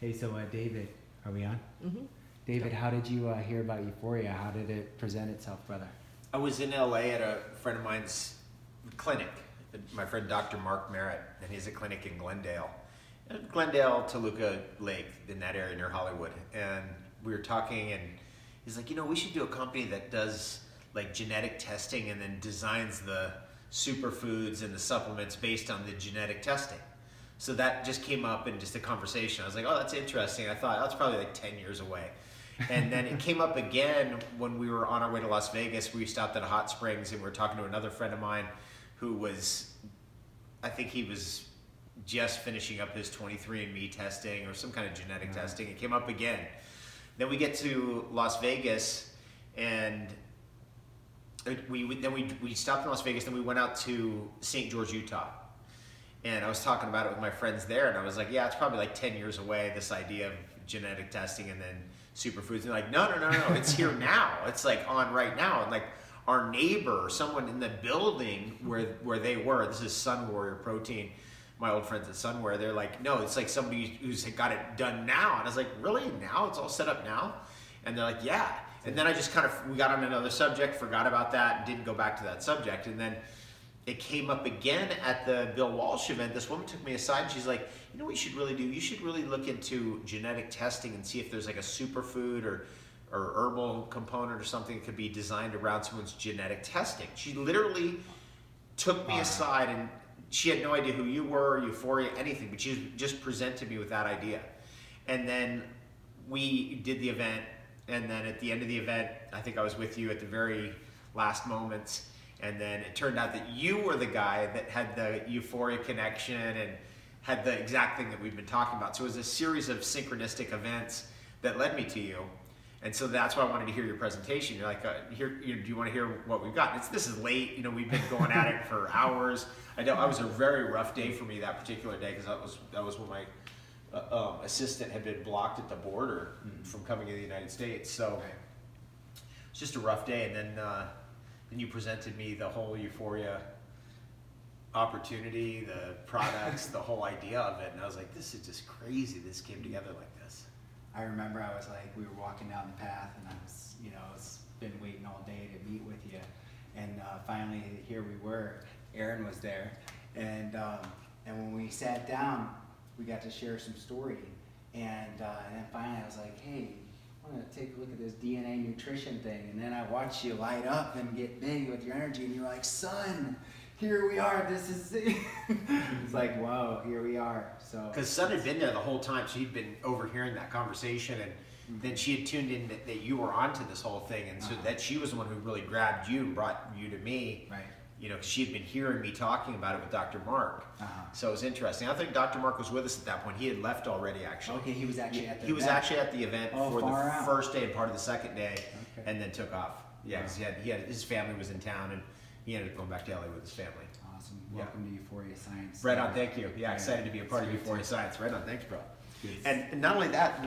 Hey, so David, are we on? Mm-hmm. David, how did you hear about Euphoria? How did it present itself, brother? I was in LA at a friend of mine's clinic, my friend Dr. Mark Merritt, and he has a clinic in Glendale, Toluca Lake, in that area near Hollywood. And we were talking, and he's like, we should do a company that does like genetic testing and then designs the superfoods and the supplements based on the genetic testing. So that just came up in just a conversation. I was like, oh, that's interesting. I thought that's probably like 10 years away. And then it came up again when we were on our way to Las Vegas. We stopped at a hot springs and we were talking to another friend of mine who was, I think he was just finishing up his 23andMe testing or some kind of genetic testing. It came up again. Then we get to Las Vegas and we stopped in Las Vegas, then we went out to St. George, Utah. And I was talking about it with my friends there, and I was like, yeah, it's probably like 10 years away, this idea of genetic testing and then superfoods. And they're like, no, it's here now. It's like on right now. And like our neighbor, someone in the building where they were, this is Sun Warrior Protein, my old friends at Sunwear, they're like, no, it's like somebody who's got it done now. And I was like, really? Now? It's all set up now? And they're like, yeah. And then I just we got on another subject, forgot about that, and didn't go back to that subject. And then it came up again at the Bill Walsh event. This woman took me aside and she's like, you know what you should really do? You should really look into genetic testing and see if there's like a superfood or herbal component or something that could be designed around someone's genetic testing. She literally took me aside, and she had no idea who you were, Euphoria, anything, but she just presented me with that idea. And then we did the event, and then at the end of the event, I think I was with you at the very last moments. And then it turned out that you were the guy that had the Euphoria connection and had the exact thing that we've been talking about. So it was a series of synchronistic events that led me to you. And so that's why I wanted to hear your presentation. You're like, do you want to hear what we've got? This is late. We've been going at it for hours. I know it was a very rough day for me that particular day because that was when my assistant had been blocked at the border from coming to the United States. So it's just a rough day. And then you presented me the whole Euphoria opportunity, the products, the whole idea of it. And I was like, this is just crazy. This came together like this. I remember I was like, we were walking down the path and I was, it's been waiting all day to meet with you. And finally here we were, Aaron was there. And when we sat down, we got to share some story. And then finally I was like, hey, I'm gonna take a look at this DNA nutrition thing. And then I watched you light up and get big with your energy, and you're like, son, here we are, this is it. It's like, wow, here we are. So because Sun had been there the whole time, so he'd been overhearing that conversation, and then she had tuned in that you were onto this whole thing, and so that she was the one who really grabbed you and brought you to me. Right. Because she had been hearing me talking about it with Dr. Mark. So it was interesting. I think Dr. Mark was with us at that point. He had left already, actually. Okay, he was actually at the event. He was actually at the event for the out. first day and part of the second day, and then took off. Yeah, because his family was in town, and he ended up going back to LA with his family. Awesome. Welcome to Euphoria Science. Right on, thank you. Yeah, excited to be a part of Euphoria Science. Right on, thanks, bro. Good. And not only that,